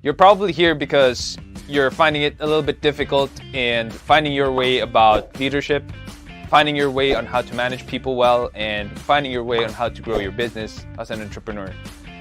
You're probably here because you're finding it a little bit difficult and finding your way about leadership, finding your way on how to manage people well, and finding your way on how to grow your business as an entrepreneur.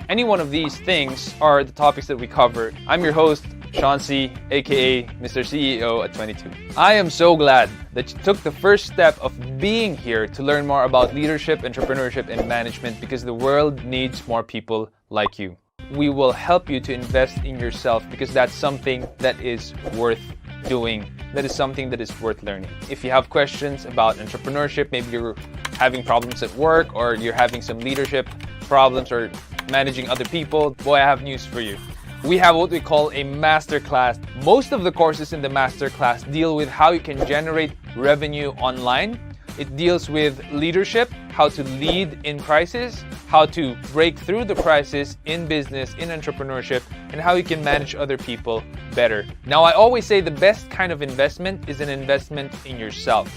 Any one of these things are the topics that we cover. I'm your host, Sean C., aka Mr. CEO at 22. I am so glad that you took the first step of being here to learn more about leadership, entrepreneurship, and management because the world needs more people like you. We will help you to invest in yourself because that's something that is worth doing. That is something that is worth learning. If you have questions about entrepreneurship, maybe you're having problems at work or you're having some leadership problems or managing other people, boy, I have news for you. We have what we call a masterclass. Most of the courses in the masterclass deal with how you can generate revenue online. It deals with leadership, how to lead in crisis, how to break through the crisis in business, in entrepreneurship, and how you can manage other people better. Now, I always say the best kind of investment is an investment in yourself.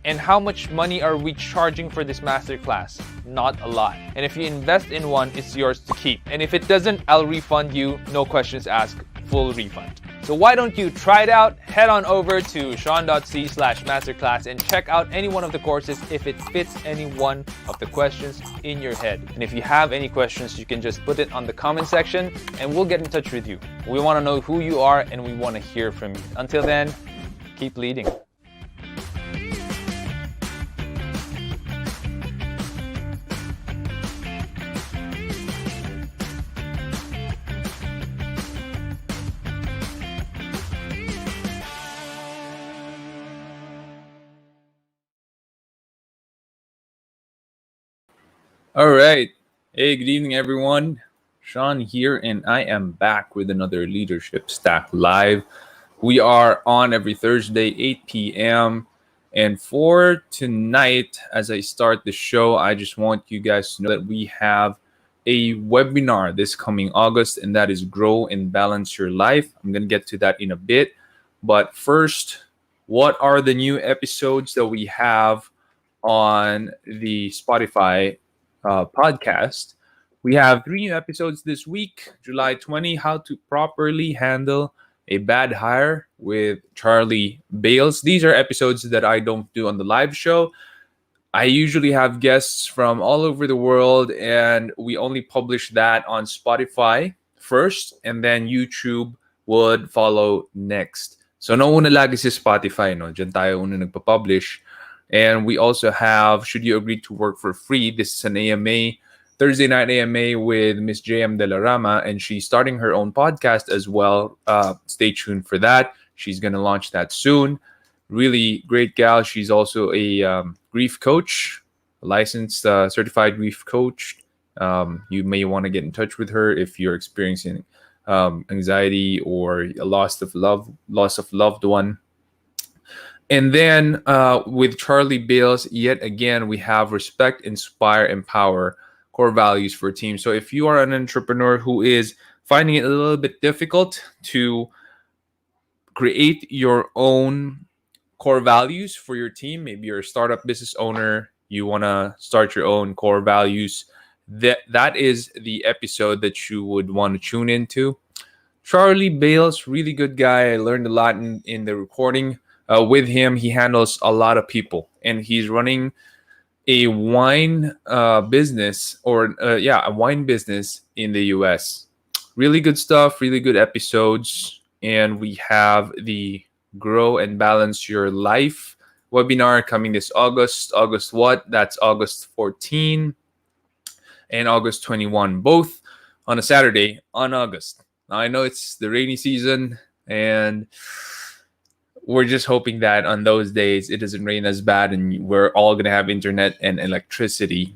And how much money are we charging for this masterclass? Not a lot. And if you invest in one, it's yours to keep. And if it doesn't, I'll refund you, no questions asked, full refund. So why don't you try it out? Head on over to sean.c/masterclass and check out any one of the courses if it fits any one of the questions in your head. And if you have any questions, you can just put it on the comment section and we'll get in touch with you. We want to know who you are and we want to hear from you. Until then, keep leading. All right. Hey, good evening, everyone. Sean here, and I am back with another Leadership Stack Live. We are on every Thursday, 8 p.m. And for tonight, as I start the show, I just want you guys to know that we have a webinar this coming August, and that is Grow and Balance Your Life. I'm going to get to that in a bit. But first, what are the new episodes that we have on the Spotify podcast? We have 3 new episodes this week. July 20, how to properly handle a bad hire with Charlie Bales. These are episodes that I don't do on the live show. I usually have guests from all over the world, and we only publish that on Spotify first, and then YouTube would follow next. So nauna lagi si Spotify, no? Diyan tayo una nagpa-publish. And we also have Should You Agree to Work for Free? This is an AMA, Thursday night AMA with Miss JM De La Rama, and she's starting her own podcast as well. Stay tuned for that. She's going to launch that soon. Really great gal. She's also a grief coach, a licensed certified grief coach. You may want to get in touch with her if you're experiencing anxiety or a loss of loved one. And then with Charlie Bales, yet again, we have respect, inspire, empower, core values for a team. So if you are an entrepreneur who is finding it a little bit difficult to create your own core values for your team, maybe you're a startup business owner, you want to start your own core values, that is the episode that you would want to tune into. Charlie Bales, really good guy. I learned a lot in the recording. With him, he handles a lot of people, and he's running a wine business, a wine business in the US. Really good stuff, really good episodes, and we have the Grow and Balance Your Life webinar coming this August. August what? That's August 14 and August 21, both on a Saturday on August. Now, I know it's the rainy season, and we're just hoping that on those days it doesn't rain as bad and we're all going to have internet and electricity.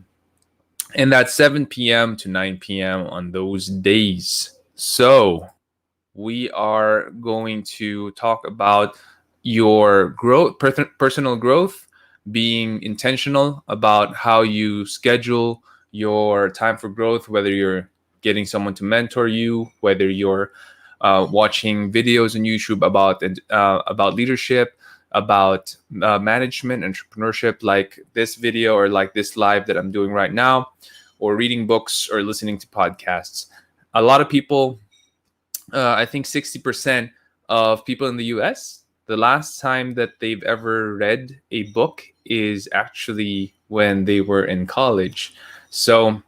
And that's 7 p.m. to 9 p.m. on those days. So we are going to talk about your growth, personal growth, being intentional about how you schedule your time for growth, whether you're getting someone to mentor you, whether you're watching videos on YouTube about leadership, about management, entrepreneurship, like this video or like this live that I'm doing right now, or reading books or listening to podcasts. A lot of people I think 60% of people in the US, the last time that they've ever read a book is actually when they were in college. So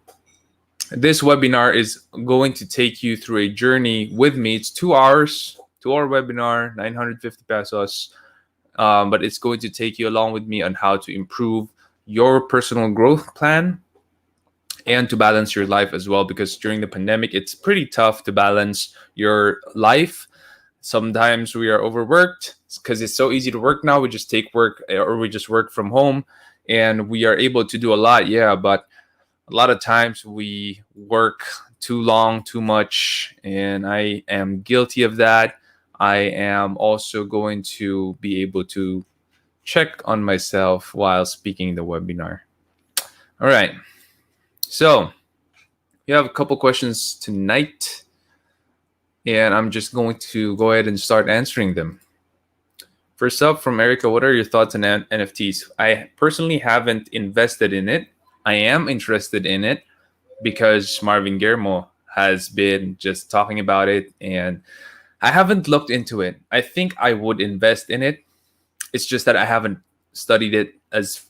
this webinar is going to take you through a journey with me. It's 2 hours, 2 hour webinar, 950 pesos. But it's going to take you along with me on how to improve your personal growth plan and to balance your life as well, because during the pandemic it's pretty tough to balance your life. Sometimes we are overworked because it's so easy to work now. We just take work or we just work from home and we are able to do a lot, yeah, but a lot of times we work too long, too much, and I am guilty of that. I am also going to be able to check on myself while speaking the webinar. All right. So we have a couple questions tonight, and I'm just going to go ahead and start answering them. First up from Erica, what are your thoughts on NFTs? I personally haven't invested in it. I am interested in it because Marvin Guillermo has been just talking about it, and I haven't looked into it. I think I would invest in it. It's just that I haven't studied it as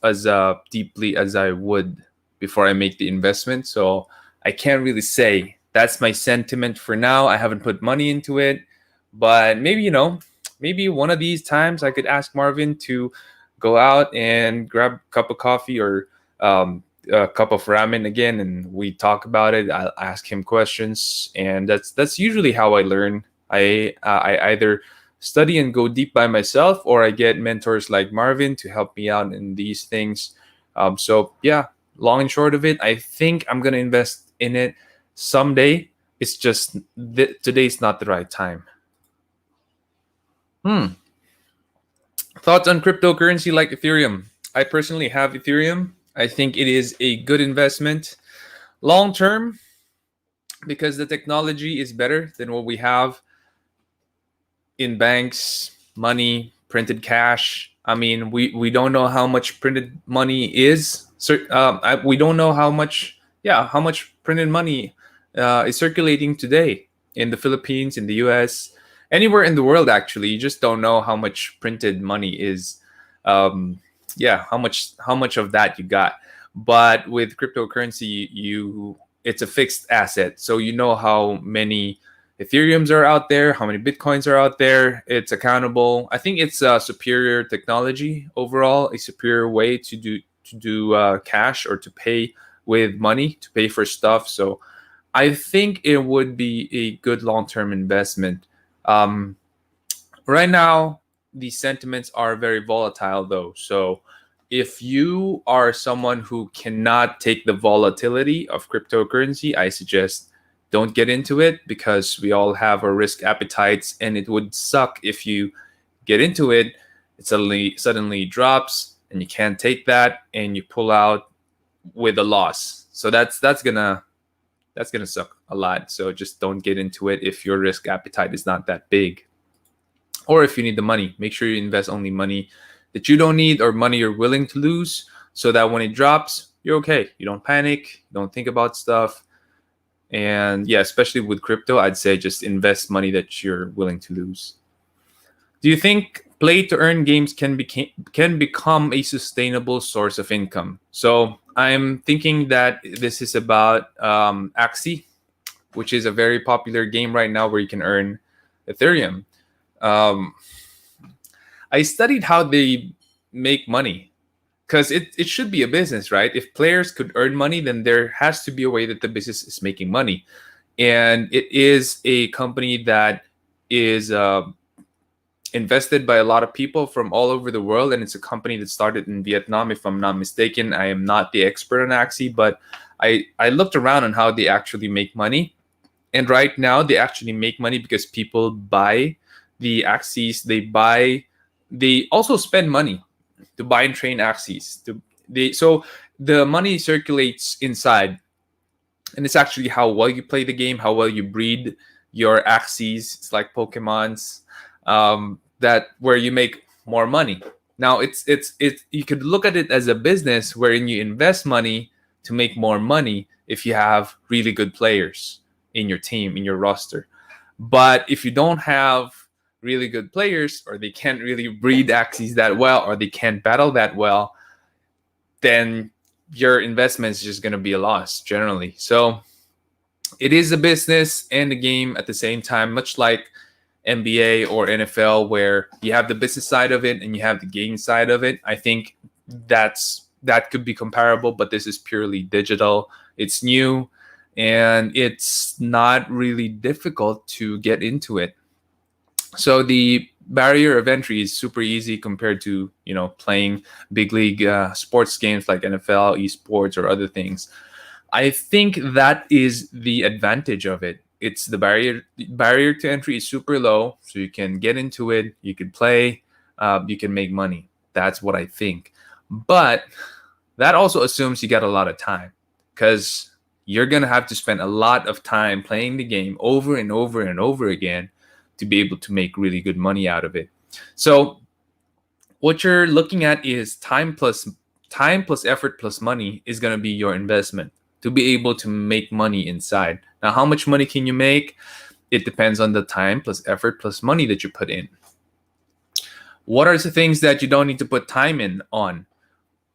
deeply as I would before I make the investment. So I can't really say. That's my sentiment for now. I haven't put money into it, but maybe maybe one of these times I could ask Marvin to go out and grab a cup of coffee or a cup of ramen again, and we talk about it. I'll ask him questions, and that's usually how I learn. I either study and go deep by myself, or I get mentors like Marvin to help me out in these things. So yeah, long and short of it, I think I'm gonna invest in it someday. It's just today's not the right time. Thoughts on cryptocurrency like Ethereum? I personally have Ethereum. I think it is a good investment long term because the technology is better than what we have in banks, money, printed cash. I mean, we don't know how much printed money is. We don't know how much printed money is circulating today in the Philippines, in the U.S., anywhere in the world. Actually, you just don't know how much printed money is. How much of that you got. But with cryptocurrency, it's a fixed asset, so you know how many Ethereums are out there, how many Bitcoins are out there. It's accountable. I think it's a superior technology overall, a superior way to do cash or to pay with money, to pay for stuff. So I think it would be a good long-term investment. Right now, the sentiments are very volatile, though. So if you are someone who cannot take the volatility of cryptocurrency, I suggest don't get into it, because we all have our risk appetites, and it would suck if you get into it, it suddenly drops and you can't take that and you pull out with a loss. So that's gonna suck a lot. So just don't get into it if your risk appetite is not that big. Or if you need the money, make sure you invest only money that you don't need or money you're willing to lose, so that when it drops, you're okay. You don't panic, you don't think about stuff. And yeah, especially with crypto, I'd say just invest money that you're willing to lose. Do you think play to earn games can become a sustainable source of income? So I'm thinking that this is about Axie, which is a very popular game right now where you can earn Ethereum. I studied how they make money, because it should be a business, right? If players could earn money, then there has to be a way that the business is making money. And it is a company that is invested by a lot of people from all over the world. And it's a company that started in Vietnam, if I'm not mistaken. I am not the expert on Axie, but I looked around on how they actually make money. And right now they actually make money because people buy the Axies. They also spend money to buy and train Axies. So the money circulates inside, and it's actually how well you play the game, how well you breed your Axies. It's like Pokemon's, that where you make more money. Now it's you could look at it as a business wherein you invest money to make more money if you have really good players in your team, in your roster. But if you don't have really good players, or they can't really breed axes that well, or they can't battle that well, then your investment is just going to be a loss generally. So it is a business and a game at the same time, much like NBA or NFL, where you have the business side of it and you have the game side of it. I think that could be comparable, but this is purely digital. It's new, and it's not really difficult to get into it. So the barrier of entry is super easy compared to playing big league sports games like NFL, esports, or other things. I think that is the advantage of it. It's the barrier to entry is super low, so you can get into it, you can play, you can make money. That's what I think. But that also assumes you got a lot of time, because you're gonna have to spend a lot of time playing the game over and over and over again to be able to make really good money out of it. So what you're looking at is time plus effort plus money is going to be your investment to be able to make money inside. Now, how much money can you make? It depends on the time plus effort plus money that you put in. What are the things that you don't need to put time in on?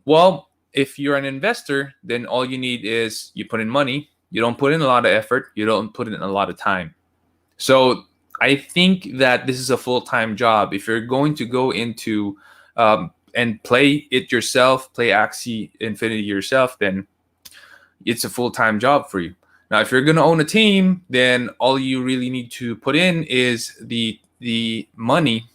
Well, if you're an investor, then all you need is you put in money, you don't put in a lot of effort, you don't put in a lot of time. So I think that this is a full-time job. If you're going to go into and play it yourself, play Axie Infinity yourself, then it's a full-time job for you. Now, if you're going to own a team, then all you really need to put in is the money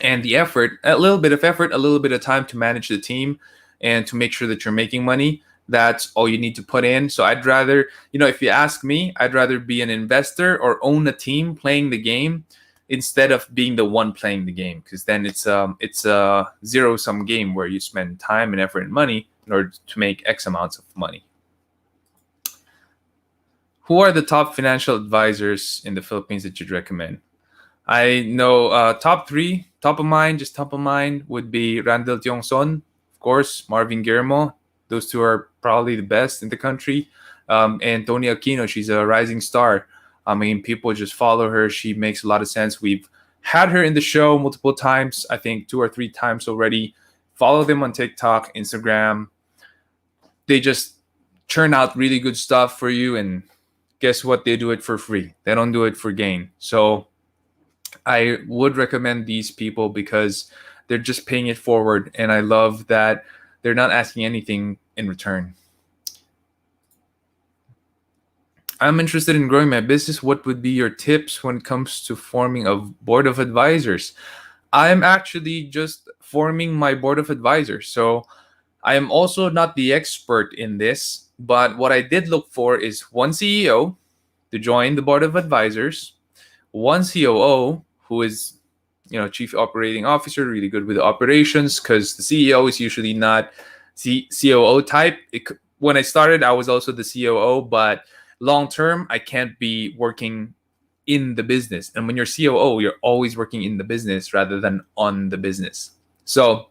and the effort, a little bit of effort, a little bit of time to manage the team and to make sure that you're making money. That's all you need to put in. So I'd rather, if you ask me, I'd rather be an investor or own a team playing the game instead of being the one playing the game, because then it's a zero-sum game where you spend time and effort and money in order to make X amounts of money. Who are the top financial advisors in the Philippines that you'd recommend? I know top three, top of mind would be Randall Tiongson, of course, Marvin Guillermo. Those two are probably the best in the country. And Tony Aquino, she's a rising star. I mean, people just follow her. She makes a lot of sense. We've had her in the show multiple times, I think 2 or 3 times already. Follow them on TikTok, Instagram. They just churn out really good stuff for you. And guess what? They do it for free. They don't do it for gain. So I would recommend these people because they're just paying it forward. And I love that they're not asking anything in return. I'm interested in growing my business. What would be your tips when it comes to forming a board of advisors? I'm actually just forming my board of advisors. So I am also not the expert in this, but what I did look for is one CEO to join the board of advisors, one COO who is, chief operating officer, really good with the operations, because the CEO is usually not COO type. When I started, I was also the COO, but long term, I can't be working in the business. And when you're COO, you're always working in the business rather than on the business. So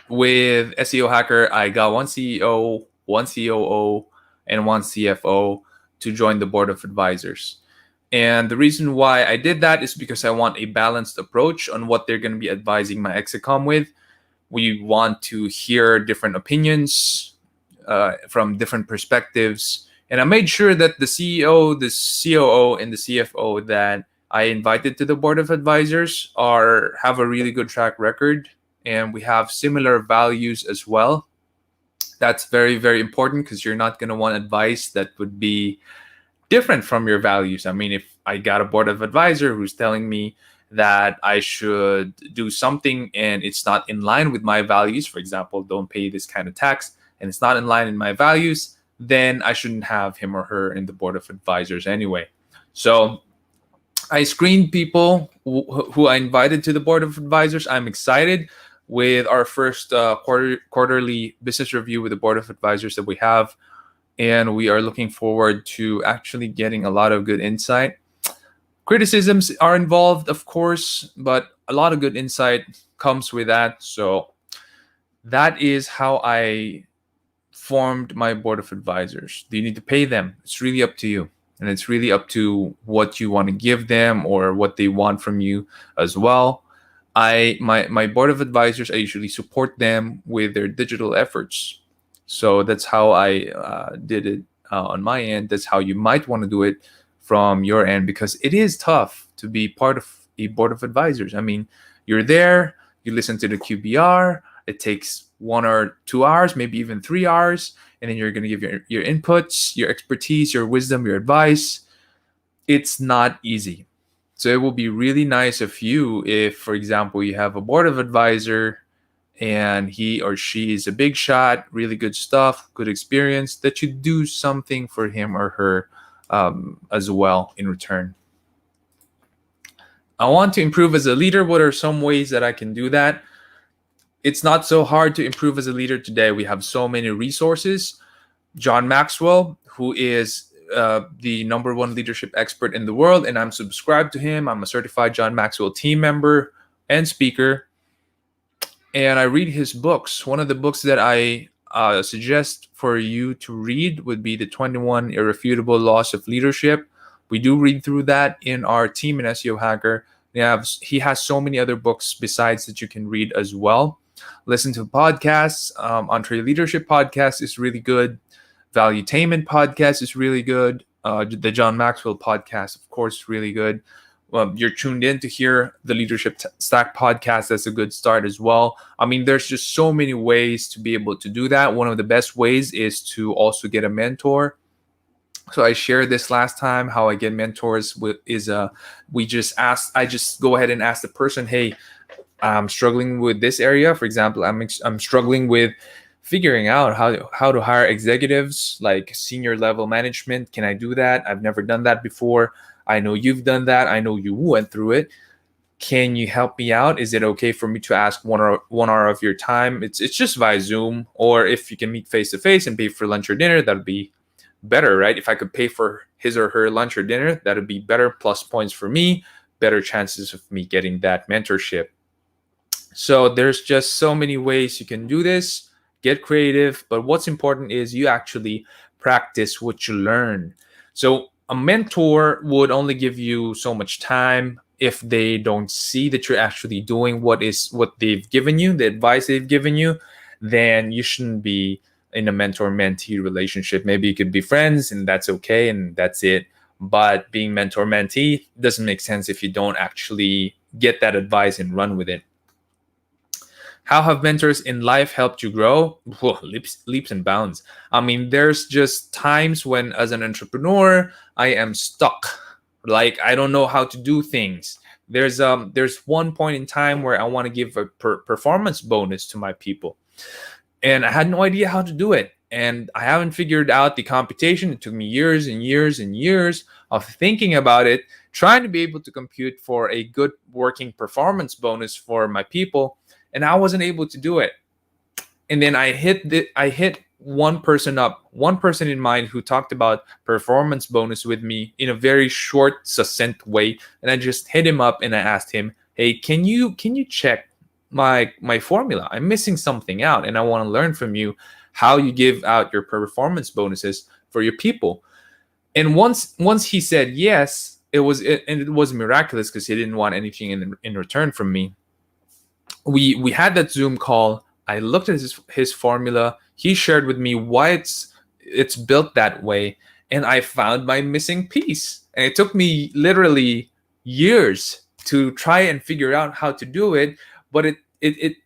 with SEO Hacker, I got one CEO, one COO, and one CFO to join the board of advisors. And the reason why I did that is because I want a balanced approach on what they're going to be advising my Execom with. We want to hear different opinions from different perspectives. And I made sure that the CEO, the COO, and the CFO that I invited to the board of advisors have a really good track record, and we have similar values as well. That's very, very important, because you're not going to want advice that would be different from your values. I mean, if I got a board of advisor who's telling me that I should do something and it's not in line with my values, for example, don't pay this kind of tax, and it's not in line in my values, then I shouldn't have him or her in the board of advisors anyway. So I screened people who I invited to the board of advisors. I'm excited with our first quarterly business review with the board of advisors that we have. And we are looking forward to actually getting a lot of good insight. Criticisms are involved, of course, but a lot of good insight comes with that. So that is how I formed my board of advisors. Do you need to pay them? It's really up to you. and it's really up to what you want to give them or what they want from you as well. My board of advisors, I usually support them with their digital efforts. So that's how I did it on my end. That's how you might want to do it from your end, because it is tough to be part of a board of advisors. I mean, you're there, you listen to the QBR. It takes 1 or 2 hours, maybe even 3 hours, and then you're going to give your inputs, your expertise, your wisdom, your advice. It's not easy. So it will be really nice of you if, for example, you have a board of advisor and he or she is a big shot, really good stuff, good experience, that you do something for him or her as well in return. I want to improve as a leader. What are some ways that I can do that? It's not so hard to improve as a leader today. We have so many resources. John Maxwell, who is the number one leadership expert in the world, and I'm subscribed to him. I'm a certified John Maxwell team member and speaker, and I read his books. One of the books that I suggest for you to read would be the 21 Irrefutable Laws of Leadership. We do read through that in our team in SEO Hacker. He has so many other books besides that you can read as well. Listen to podcasts. Entre Leadership podcast is really good. Valuetainment podcast is really good. The John Maxwell podcast, of course, is really good. You're tuned in to hear the Leadership Stack podcast. That's a good start as well. I mean, there's just so many ways to be able to do that. One of the best ways is to also get a mentor. So I shared this last time. How I get mentors is I just go ahead and ask the person, hey, I'm struggling with this area. For example, I'm struggling with figuring out how to hire executives, like senior level management. Can I do that? I've never done that before. I know you've done that. I know you went through it. Can you help me out? Is it okay for me to ask 1 hour of your time? It's just via Zoom, or if you can meet face to face and pay for lunch or dinner, that'd be better, right? If I could pay for his or her lunch or dinner, that'd be better. Plus points for me, better chances of me getting that mentorship. So there's just so many ways you can do this. Get creative, but what's important is you actually practice what you learn. So a mentor would only give you so much time. If they don't see that you're actually doing what they've given you, the advice they've given you, then you shouldn't be in a mentor-mentee relationship. Maybe you could be friends, and that's okay, and that's it. But being mentor-mentee doesn't make sense if you don't actually get that advice and run with it. How have mentors in life helped you grow? Whoa, leaps and bounds. I mean, there's just times when, as an entrepreneur, I am stuck. Like, I don't know how to do things. There's one point in time where I want to give a performance bonus to my people, and I had no idea how to do it. And I haven't figured out the computation. It took me years and years and years of thinking about it, trying to be able to compute for a good working performance bonus for my people. And I wasn't able to do it. And then I hit one person in mind who talked about performance bonus with me in a very short, succinct way. And I just hit him up and I asked him, hey, can you check my formula? I'm missing something out, and I want to learn from you how you give out your performance bonuses for your people. And once he said yes, it was miraculous, because he didn't want anything in return from me. We had that Zoom call. I looked at his formula. He shared with me why it's built that way, and I found my missing piece. And it took me literally years to try and figure out how to do it. But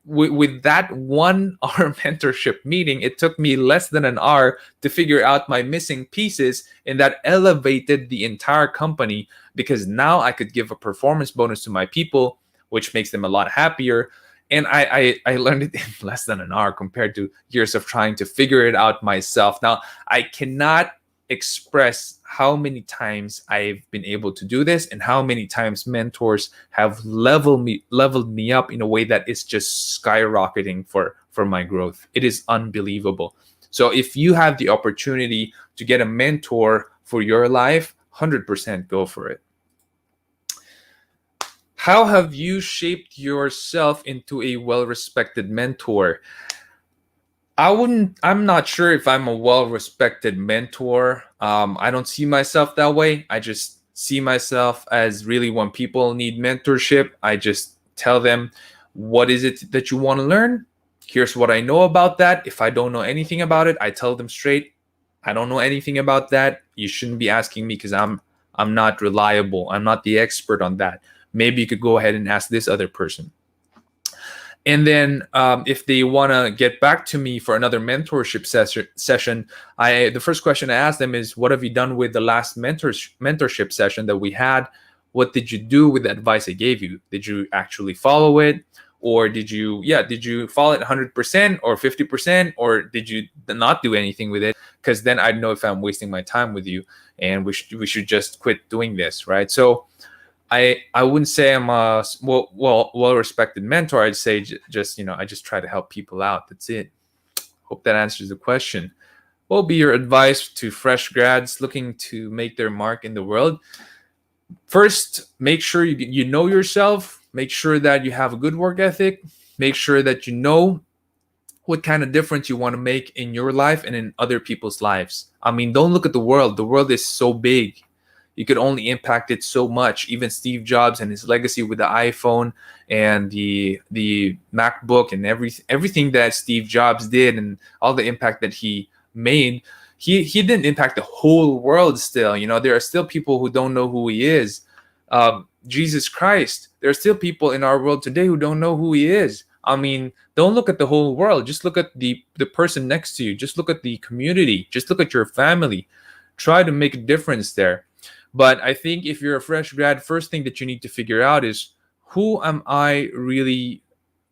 with that 1 hour mentorship meeting, it took me less than an hour to figure out my missing pieces, and that elevated the entire company, because now I could give a performance bonus to my people, which makes them a lot happier. And I learned it in less than an hour compared to years of trying to figure it out myself. Now, I cannot express how many times I've been able to do this, and how many times mentors have leveled me up in a way that is just skyrocketing for my growth. It is unbelievable. So if you have the opportunity to get a mentor for your life, 100% go for it. How have you shaped yourself into a well-respected mentor? I'm not sure if I'm a well-respected mentor. I don't see myself that way. I just see myself as really when people need mentorship, I just tell them, what is it that you want to learn? Here's what I know about that. If I don't know anything about it, I tell them straight, I don't know anything about that. You shouldn't be asking me because I'm not reliable. I'm not the expert on that. Maybe you could go ahead and ask this other person. And then if they want to get back to me for another mentorship session, the first question I ask them is, what have you done with the last mentorship session that we had? What did you do with the advice I gave you? Did you actually follow it? Or did you follow it 100% or 50%? Or did you not do anything with it? Because then I'd know if I'm wasting my time with you, and we should just quit doing this, right? So I wouldn't say I'm a well respected mentor. I'd say just I just try to help people out. That's it. Hope that answers the question. What will be your advice to fresh grads looking to make their mark in the world? First, make sure you know yourself. Make sure that you have a good work ethic. Make sure that you know what kind of difference you want to make in your life and in other people's lives. I mean, don't look at the world. The world is so big. You could only impact it so much. Even Steve Jobs and his legacy with the iPhone and the MacBook and everything that Steve Jobs did and all the impact that he made, he didn't impact the whole world. Still, there are still people who don't know who he is. Jesus Christ, there are still people in our world today who don't know who he is. I mean, don't look at the whole world. Just look at the person next to you. Just look at the community. Just look at your family. Try to make a difference there. But I think if you're a fresh grad, first thing that you need to figure out is, who am I really?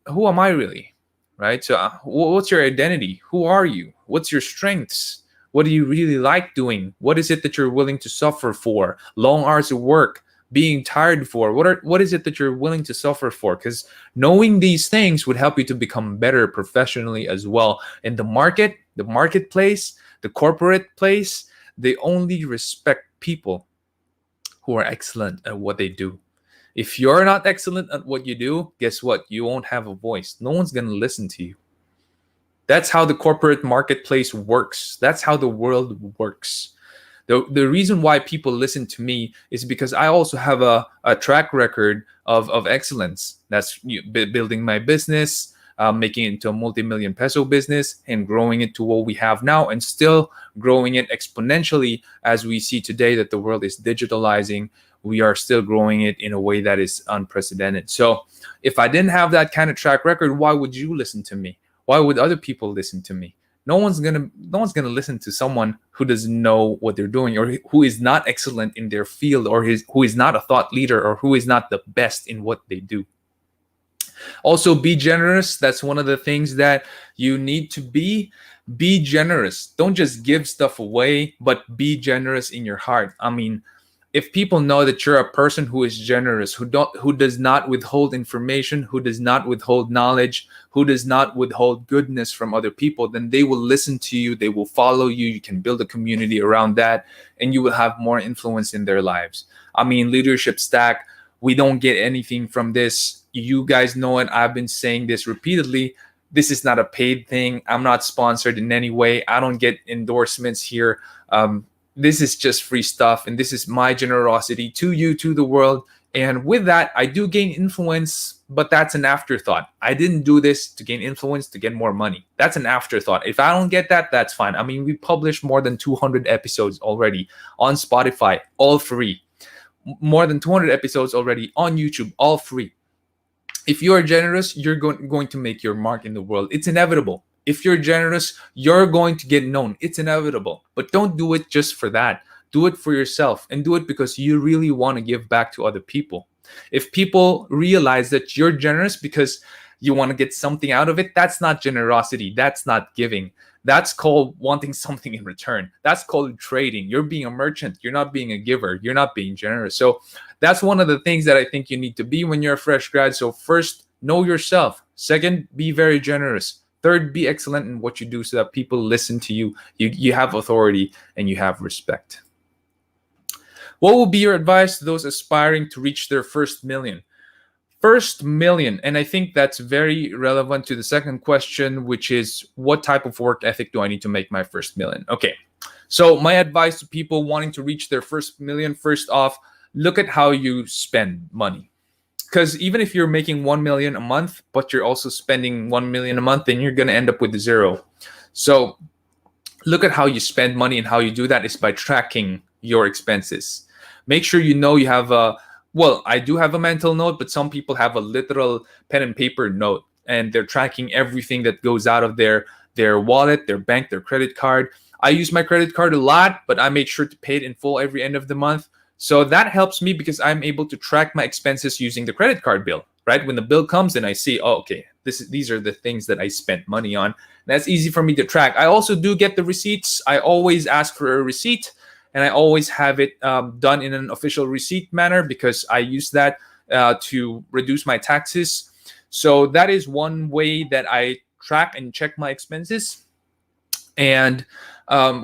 Who am I really? Right? So what's your identity? Who are you? What's your strengths? What do you really like doing? What is it that you're willing to suffer for? Long hours of work, being tired for? What is it that you're willing to suffer for? Because knowing these things would help you to become better professionally as well. In the marketplace, the corporate place, they only respect people who are excellent at what they do. If you're not excellent at what you do, guess what? You won't have a voice. No one's going to listen to you. That's how the corporate marketplace works. That's how the world works. The reason why people listen to me is because I also have a track record of excellence. That's building my business, making it into a multi-million peso business and growing it to what we have now, and still growing it exponentially as we see today that the world is digitalizing. We are still growing it in a way that is unprecedented. So if I didn't have that kind of track record, why would you listen to me? Why would other people listen to me? No one's gonna listen to someone who doesn't know what they're doing, or who is not excellent in their field, or who is not a thought leader, or who is not the best in what they do. Also, be generous. That's one of the things that you need to be. Be generous. Don't just give stuff away, but be generous in your heart. I mean, if people know that you're a person who is generous, who does not withhold information, who does not withhold knowledge, who does not withhold goodness from other people, then they will listen to you, they will follow you. You can build a community around that, and you will have more influence in their lives. I mean, leadership stack, we don't get anything from this. You guys know it. I've been saying this repeatedly. This is not a paid thing. I'm not sponsored in any way. I don't get endorsements here. This is just free stuff, and this is my generosity to you, to the world. And with that, I do gain influence, but that's an afterthought. I didn't do this to gain influence to get more money. That's an afterthought. If I don't get that, that's fine. I mean, we published more than 200 episodes already on Spotify, all free. More than 200 episodes already on YouTube, all free. If you are generous, you're going to make your mark in the world. It's inevitable. If you're generous, you're going to get known. It's inevitable. But don't do it just for that. Do it for yourself, and do it because you really want to give back to other people. If people realize that you're generous because you want to get something out of it, that's not generosity. That's not giving. That's called wanting something in return. That's called trading. You're being a merchant. You're not being a giver. You're not being generous. So that's one of the things that I think you need to be when you're a fresh grad. So first, know yourself. Second, be very generous. Third, be excellent in what you do so that people listen to you. You have authority and you have respect. What will be your advice to those aspiring to reach their first million? First million, and I think that's very relevant to the second question, which is what type of work ethic do I need to make my first million? Okay, so my advice to people wanting to reach their first million, first off, look at how you spend money. Because even if you're making 1 million a month, but you're also spending 1 million a month, then you're going to end up with zero. So look at how you spend money, and how you do that is by tracking your expenses. Make sure you know you have a, well, I do have a mental note, but some people have a literal pen and paper note, and they're tracking everything that goes out of their wallet, their bank, their credit card. I use my credit card a lot, but I make sure to pay it in full every end of the month. So that helps me because I'm able to track my expenses using the credit card bill, right? When the bill comes and I see, oh, okay, these are the things that I spent money on. That's easy for me to track. I also do get the receipts. I always ask for a receipt, and I always have it done in an official receipt manner because I use that to reduce my taxes. So that is one way that I track and check my expenses. And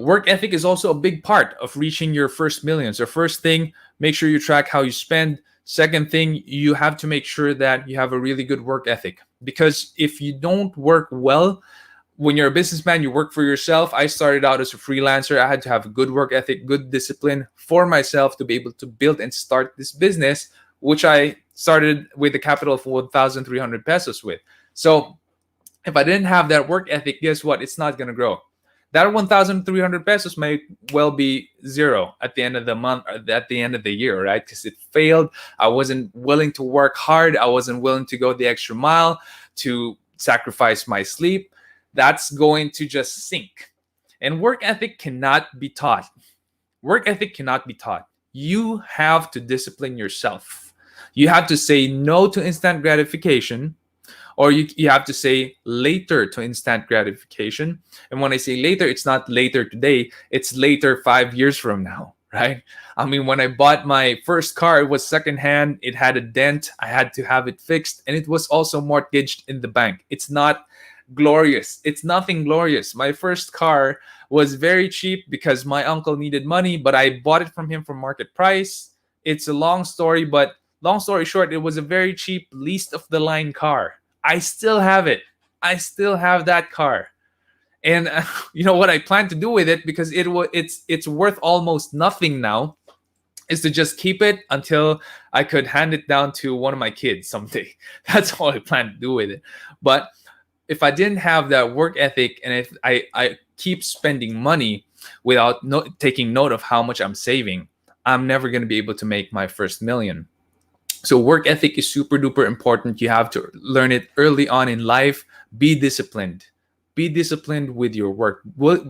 work ethic is also a big part of reaching your first million. So first thing, make sure you track how you spend. Second thing, you have to make sure that you have a really good work ethic, because if you don't work well, when you're a businessman, you work for yourself. I started out as a freelancer. I had to have a good work ethic, good discipline for myself to be able to build and start this business, which I started with a capital of 1,300 pesos with. So if I didn't have that work ethic, guess what? It's not going to grow. That 1,300 pesos may well be zero at the end of the month, or at the end of the year, right? Because it failed. I wasn't willing to work hard. I wasn't willing to go the extra mile, to sacrifice my sleep. That's going to just sink. And work ethic cannot be taught. Work ethic cannot be taught. You have to discipline yourself. You have to say no to instant gratification, or you have to say later to instant gratification. And when I say later, it's not later today, it's later 5 years from now, right? I mean, when I bought my first car, it was secondhand, it had a dent, I had to have it fixed, and it was also mortgaged in the bank. It's not glorious. It's nothing glorious. My first car was very cheap because my uncle needed money, but I bought it from him for market price. It's a long story, but long story short, it was a very cheap, least of the line car. I still have it. I still have that car. And you know what I plan to do with it, because it's worth almost nothing now, is to just keep it until I could hand it down to one of my kids someday. That's all I plan to do with it. But if I didn't have that work ethic, and if I keep spending money without taking note of how much I'm saving, I'm never going to be able to make my first million. So work ethic is super duper important. You have to learn it early on in life. Be disciplined. Be disciplined with your work.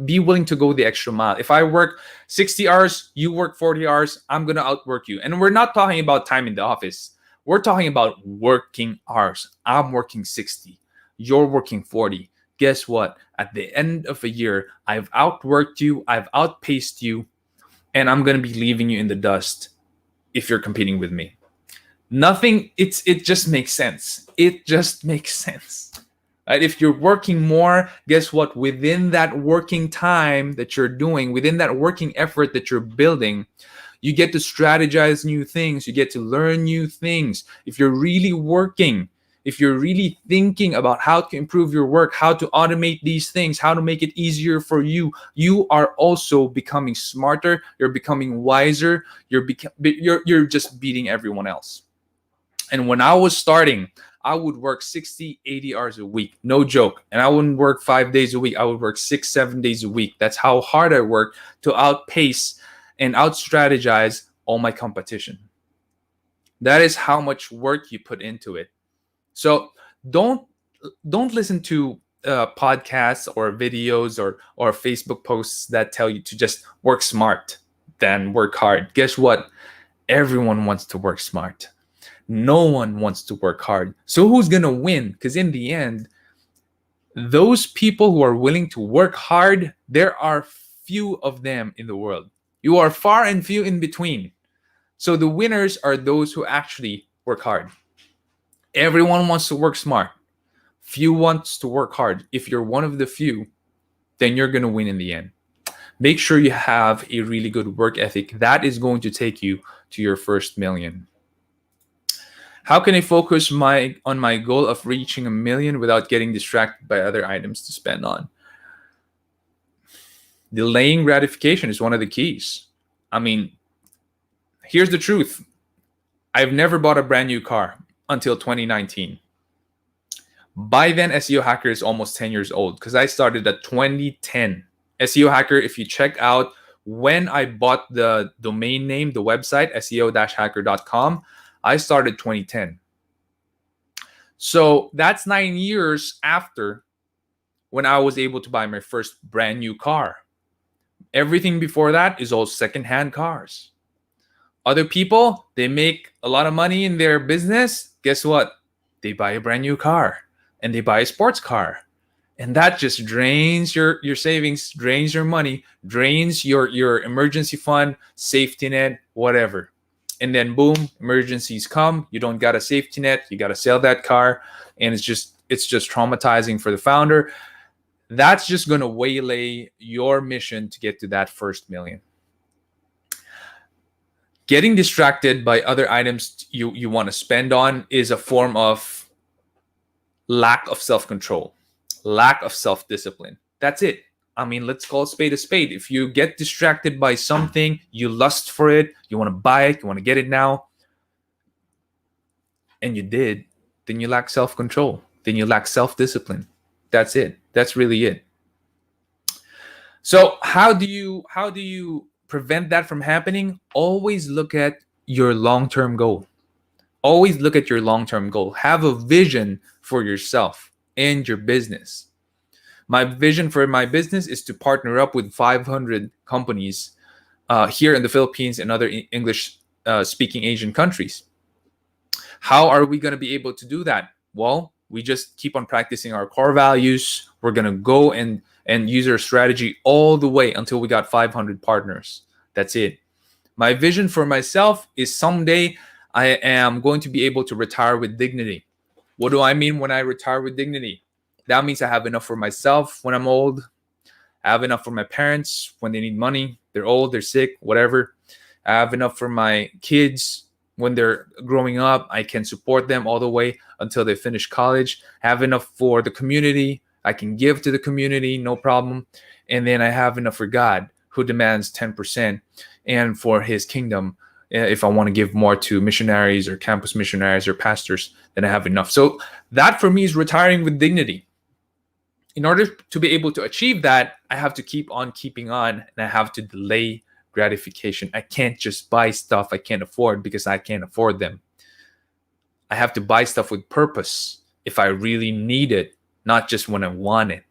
Be willing to go the extra mile. If I work 60 hours, you work 40 hours, I'm going to outwork you. And we're not talking about time in the office. We're talking about working hours. I'm working 60. You're working 40. Guess what? At the end of a year, I've outworked you, I've outpaced you, and I'm going to be leaving you in the dust if you're competing with me. It just makes sense. It just makes sense. Right? If you're working more, guess what? Within that working time that you're doing, within that working effort that you're building, you get to strategize new things. You get to learn new things. If you're really working, if you're really thinking about how to improve your work, how to automate these things, how to make it easier for you, you are also becoming smarter. You're becoming wiser. You're just beating everyone else. And when I was starting, I would work 60, 80 hours a week. No joke. And I wouldn't work 5 days a week. I would work 6, 7 days a week. That's how hard I worked to outpace and out-strategize all my competition. That is how much work you put into it. So don't listen to podcasts or videos or Facebook posts that tell you to just work smart, then work hard. Guess what? Everyone wants to work smart. No one wants to work hard. So who's going to win? Because in the end, those people who are willing to work hard, there are few of them in the world. You are far and few in between. So the winners are those who actually work hard. Everyone wants to work smart. Few wants to work hard. If you're one of the few, then you're going to win in the end. Make sure you have a really good work ethic. That is going to take you to your first million. How can I focus on my goal of reaching a million without getting distracted by other items to spend on? Delaying gratification is one of the keys. I mean, here's the truth. I've never bought a brand new car until 2019. By then, SEO Hacker is almost 10 years old because I started at 2010. SEO Hacker, if you check out when I bought the domain name, the website, seo-hacker.com, I started 2010. So that's 9 years after when I was able to buy my first brand new car. Everything before that is all secondhand cars. Other people, they make a lot of money in their business. Guess what? They buy a brand new car and they buy a sports car. And that just drains your savings, drains your money, drains your emergency fund, safety net, whatever. And then boom, emergencies come. You don't got a safety net. You got to sell that car. And it's just traumatizing for the founder. That's just going to waylay your mission to get to that first million. Getting distracted by other items you want to spend on is a form of lack of self-control, lack of self-discipline. That's it. I mean, let's call a spade a spade. If you get distracted by something, you lust for it, you want to buy it, you want to get it now, and you did, then you lack self-control. Then you lack self-discipline. That's it. That's really it. So how do you prevent that from happening? Always look at your long-term goal. Always look at your long-term goal. Have a vision for yourself and your business. My vision for my business is to partner up with 500 companies here in the Philippines and other English-speaking Asian countries. How are we going to be able to do that? Well, we just keep on practicing our core values. We're going to go and use our strategy all the way until we got 500 partners. That's it. My vision for myself is someday I am going to be able to retire with dignity. What do I mean when I retire with dignity? That means I have enough for myself when I'm old. I have enough for my parents when they need money. They're old, they're sick, whatever. I have enough for my kids when they're growing up. I can support them all the way until they finish college. I have enough for the community. I can give to the community, no problem. And then I have enough for God, who demands 10%, and for his kingdom. If I want to give more to missionaries or campus missionaries or pastors, then I have enough. So that for me is retiring with dignity. In order to be able to achieve that, I have to keep on keeping on, and I have to delay gratification. I can't just buy stuff I can't afford because I can't afford them. I have to buy stuff with purpose if I really need it, not just when I want it.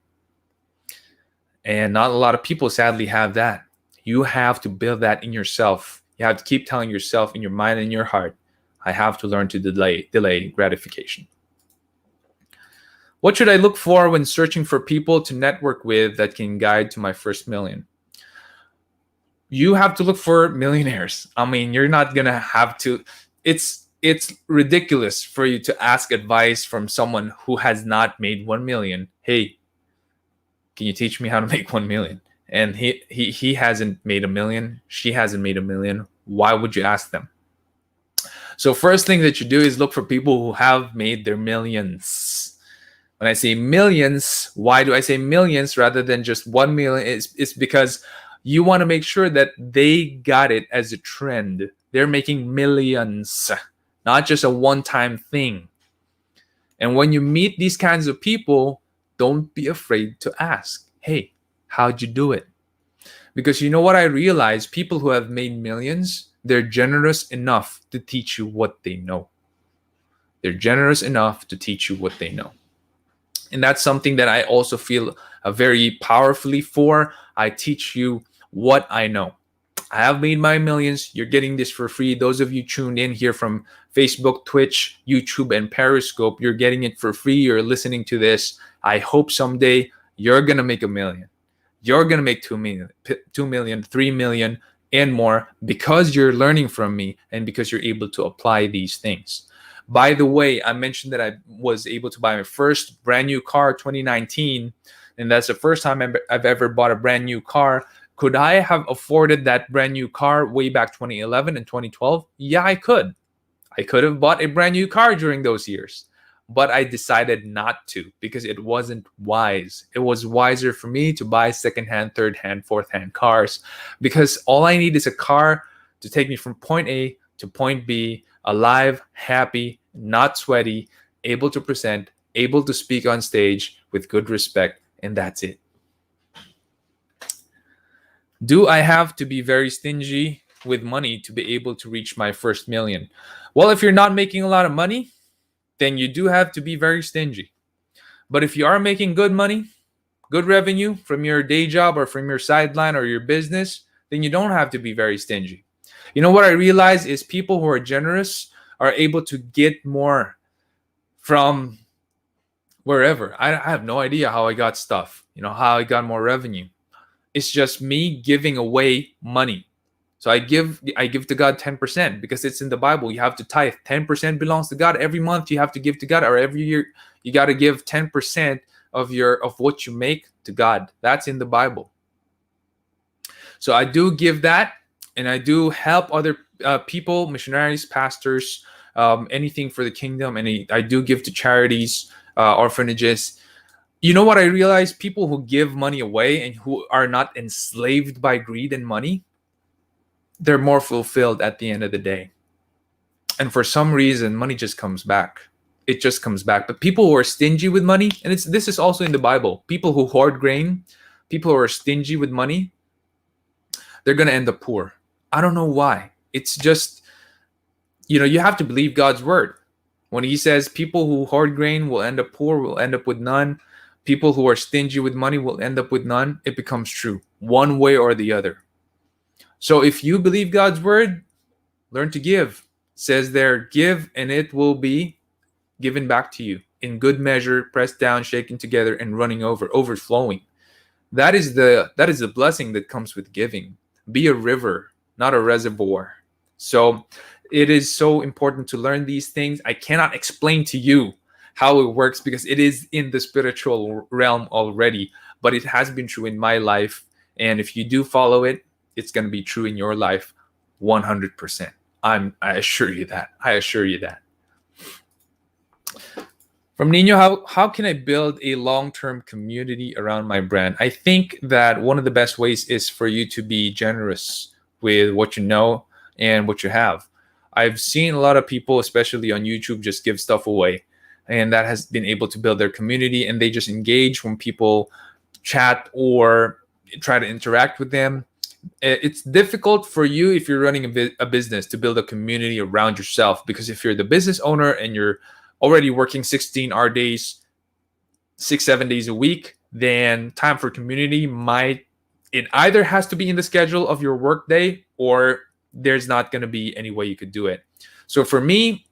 And not a lot of people sadly have that. You have to build that in yourself. You have to keep telling yourself in your mind and your heart, I have to learn to delay gratification. What should I look for when searching for people to network with that can guide to my first million? You have to look for millionaires. I mean, you're not going to have to. It's ridiculous for you to ask advice from someone who has not made 1 million. Hey, can you teach me how to make 1 million? And he hasn't made 1 million. She hasn't made 1 million. Why would you ask them? So first thing that you do is look for people who have made their millions. When I say millions, why do I say millions rather than just 1 million? It's because you want to make sure that they got it as a trend. They're making millions, not just a one-time thing. And when you meet these kinds of people, don't be afraid to ask, hey, how'd you do it? Because you know what I realize? People who have made millions, they're generous enough to teach you what they know. They're generous enough to teach you what they know. And that's something that I also feel very powerfully for. I teach you what I know. I have made my millions. You're getting this for free. Those of you tuned in here from Facebook, Twitch, YouTube, and Periscope, you're getting it for free. You're listening to this. I hope someday you're going to make 1 million. You're going to make 2 million, 3 million, and more because you're learning from me and because you're able to apply these things. By the way, I mentioned that I was able to buy my first brand new car 2019, and that's the first time I've ever bought a brand new car. Could I have afforded that brand new car way back 2011 and 2012? Yeah, I could. I could have bought a brand new car during those years, but I decided not to because it wasn't wise. It was wiser for me to buy secondhand, third hand, fourth hand cars because all I need is a car to take me from point A to point B, alive, happy, not sweaty, able to present, able to speak on stage with good respect, and that's it. Do I have to be very stingy with money to be able to reach my first million? Well, if you're not making a lot of money, then you do have to be very stingy. But if you are making good money, good revenue from your day job or from your sideline or your business, then you don't have to be very stingy. You know what I realize is people who are generous are able to get more from wherever. I have no idea how I got stuff, how I got more revenue. It's just me giving away money. So I give to God 10% because it's in the Bible. You have to tithe. 10% belongs to God. Every month you have to give to God, or every year you got to give 10% of what you make to God. That's in the Bible. So I do give that, and I do help other people, missionaries, pastors, anything for the kingdom, and I do give to charities, orphanages. You know what I realize? People who give money away and who are not enslaved by greed and money, they're more fulfilled at the end of the day. And for some reason, money just comes back. It just comes back. But people who are stingy with money, and this is also in the Bible, people who hoard grain, people who are stingy with money, they're going to end up poor. I don't know why. It's just, you have to believe God's word. When he says people who hoard grain will end up poor, will end up with none, people who are stingy with money will end up with none, it becomes true, one way or the other. So if you believe God's word, learn to give. It says there, give and it will be given back to you in good measure, pressed down, shaken together, and running over, overflowing. That is the blessing that comes with giving. Be a river, not a reservoir. So it is so important to learn these things. I cannot explain to you how it works because it is in the spiritual realm already, but it has been true in my life. And if you do follow it, it's going to be true in your life 100%. I assure you that. I assure you that. From Nino, how can I build a long-term community around my brand? I think that one of the best ways is for you to be generous with what you know and what you have. I've seen a lot of people, especially on YouTube, just give stuff away. And that has been able to build their community, and they just engage when people chat or try to interact with them. It's difficult for you if you're running a business to build a community around yourself, because if you're the business owner and you're already working 16-hour days, 6-7 days a week, then time for community it either has to be in the schedule of your workday, or there's not going to be any way you could do it. So for me,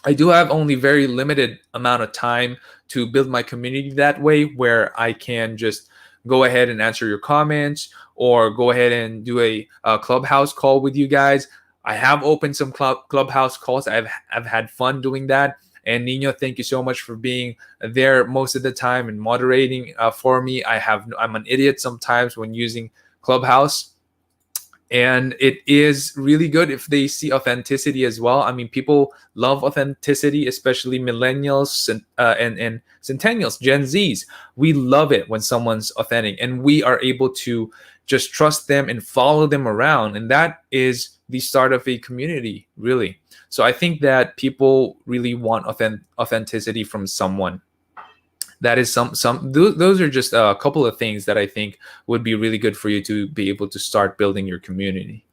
I do have only very limited amount of time to build my community that way, where I can just go ahead and answer your comments or go ahead and do a clubhouse call with you guys. I have opened some clubhouse calls. I've had fun doing that. And Nino, thank you so much for being there most of the time and moderating for me. I'm an idiot sometimes when using Clubhouse. And it is really good if they see authenticity as well. I mean, people love authenticity, especially millennials and centennials, Gen Zs. We love it when someone's authentic, and we are able to just trust them and follow them around. And that is the start of a community, really. So I think that people really want authenticity from someone. That is those are just a couple of things that I think would be really good for you to be able to start building your community.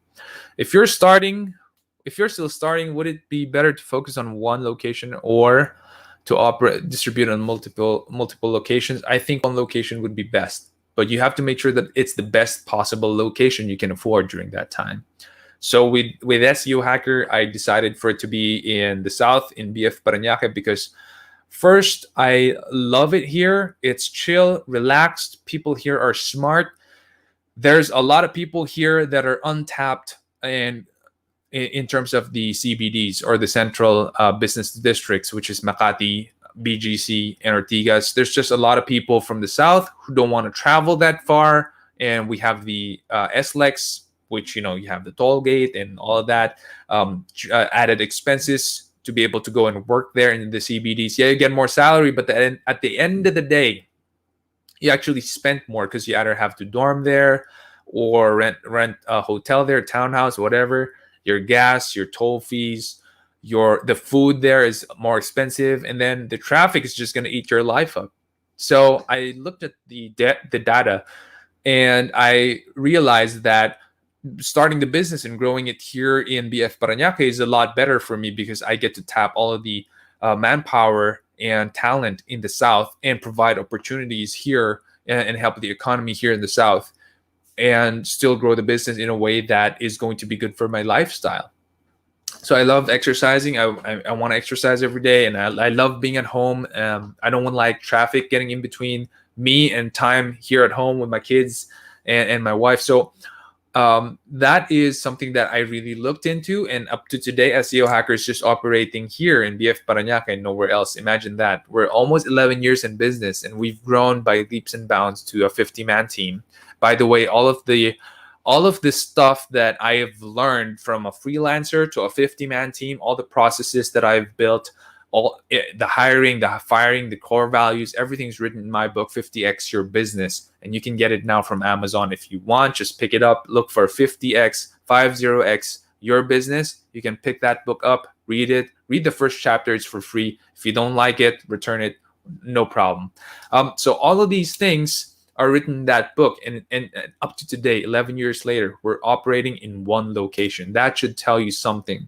If you're still starting, would it be better to focus on one location or to distribute on multiple locations? I think one location would be best, but you have to make sure that it's the best possible location you can afford during that time. So with SEO Hacker, I decided for it to be in the south, in BF Parañaque, because first, I love it here. It's chill, relaxed. People here are smart. There's a lot of people here that are untapped and in terms of the CBDs, or the central business districts, which is Makati, BGC, and Ortigas. There's just a lot of people from the south who don't want to travel that far. And we have the SLEX, which you have the toll gate and all of that, added expenses to be able to go and work there in the CBDs. Yeah, you get more salary, but at the end of the day, you actually spent more because you either have to dorm there or rent a hotel there, townhouse, whatever. Your gas, your toll fees, the food there is more expensive, and then the traffic is just going to eat your life up. So I looked at the data, and I realized that starting the business and growing it here in BF Parañaque is a lot better for me because I get to tap all of the manpower and talent in the South and provide opportunities here and help the economy here in the South and still grow the business in a way that is going to be good for my lifestyle. So I love exercising. I want to exercise every day, and I love being at home. I don't want like traffic getting in between me and time here at home with my kids and my wife. So that is something that I really looked into, and up to today, SEO Hacker is just operating here in BF Parañaque and nowhere else. Imagine that. We're almost 11 years in business, and we've grown by leaps and bounds to a 50-man team. By the way, all of the stuff that I have learned from a freelancer to a 50-man team, all the processes that I've built, the hiring, the firing, the core values, everything's written in my book, 50x Your Business. And you can get it now from Amazon if you want. Just pick it up, look for 50x, 50x Your Business. You can pick that book up, read it, read the first chapter. It's for free. If you don't like it, return it, no problem. So all of these things are written in that book, and up to today, 11 years later, we're operating in one location. That should tell you something.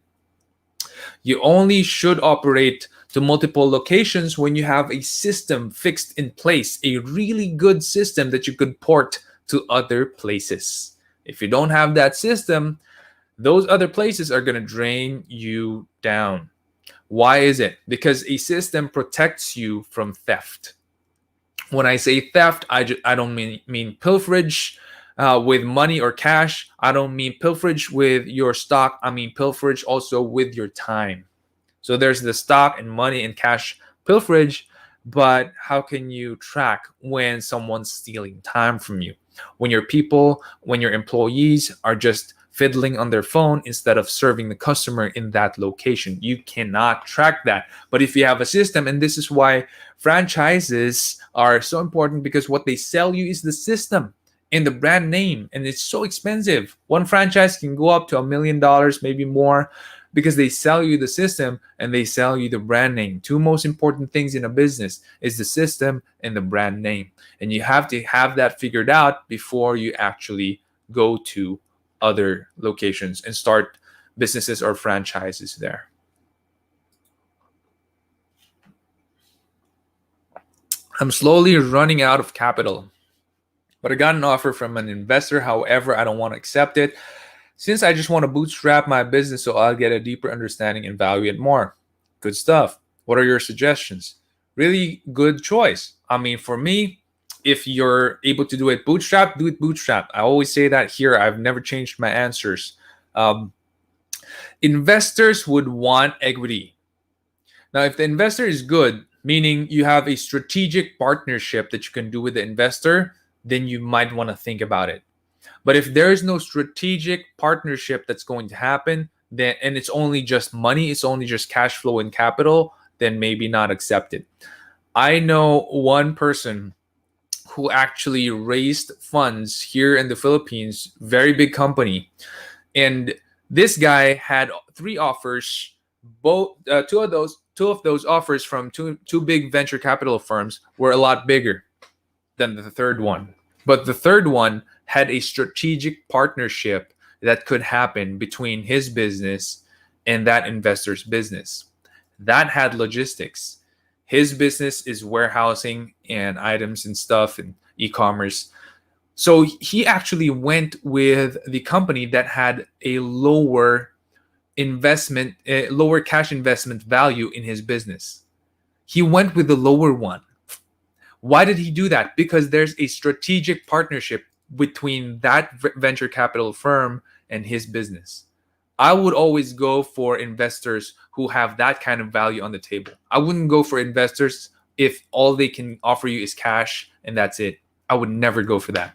You only should operate to multiple locations when you have a system fixed in place, a really good system that you could port to other places. If you don't have that system, those other places are going to drain you down. Why is it? Because a system protects you from theft. When I say theft, I don't mean pilferage with money or cash. I don't mean pilferage with your stock. I mean pilferage also with your time. So there's the stock and money and cash pilferage, but how can you track when someone's stealing time from you? When your employees are just fiddling on their phone instead of serving the customer in that location. You cannot track that. But if you have a system, and this is why franchises are so important, because what they sell you is the system and the brand name, and it's so expensive. One franchise can go up to $1 million, maybe more, because they sell you the system and they sell you the brand name. Two most important things in a business is the system and the brand name. And you have to have that figured out before you actually go to other locations and start businesses or franchises there. I'm slowly running out of capital, but I got an offer from an investor. However, I don't want to accept it, since I just want to bootstrap my business so I'll get a deeper understanding and value it more. Good stuff. What are your suggestions? Really good choice. I mean, for me, if you're able to do it bootstrap, do it bootstrap. I always say that here. I've never changed my answers. Investors would want equity. Now, if the investor is good, meaning you have a strategic partnership that you can do with the investor, then you might want to think about it. But if there is no strategic partnership that's going to happen, then, and it's only just money, it's only just cash flow and capital, then maybe not accepted. I know one person who actually raised funds here in the Philippines, very big company, and this guy had 3 offers. Both two of those offers from two big venture capital firms were a lot bigger than the third one. But the third one had a strategic partnership that could happen between his business and that investor's business. That had logistics. His business is warehousing and items and stuff and e-commerce. So he actually went with the company that had a lower cash investment value in his business. He went with the lower one. Why did he do that? Because there's a strategic partnership between that venture capital firm and his business. I would always go for investors who have that kind of value on the table. I wouldn't go for investors if all they can offer you is cash and that's it. I would never go for that.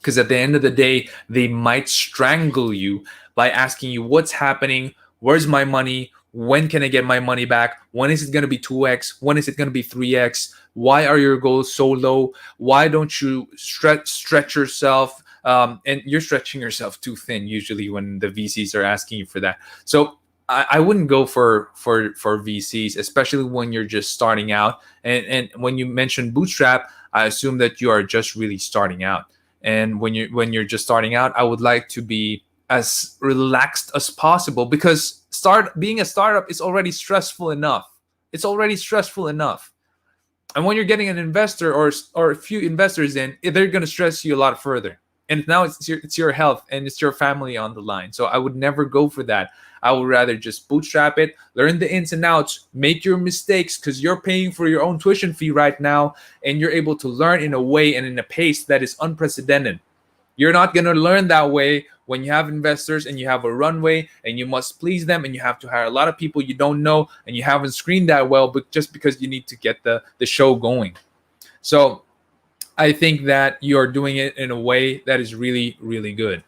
Because at the end of the day, they might strangle you by asking you what's happening, where's my money, when can I get my money back, when is it going to be 2x, when is it going to be 3x, why are your goals so low, why don't you stretch yourself, and you're stretching yourself too thin usually when the VCs are asking you for that. So I wouldn't go for VCs, especially when you're just starting out. And when you mentioned bootstrap, I assume that you are just really starting out. And when you're just starting out, I would like to be as relaxed as possible, because being a startup is already stressful enough. It's already stressful enough. And when you're getting an investor or a few investors in, they're going to stress you a lot further. And now it's your health and it's your family on the line. So I would never go for that. I would rather just bootstrap it, learn the ins and outs, make your mistakes, because you're paying for your own tuition fee right now, and you're able to learn in a way and in a pace that is unprecedented. You're not going to learn that way when you have investors and you have a runway and you must please them and you have to hire a lot of people you don't know and you haven't screened that well, but just because you need to get the show going. So I think that you're doing it in a way that is really, really good.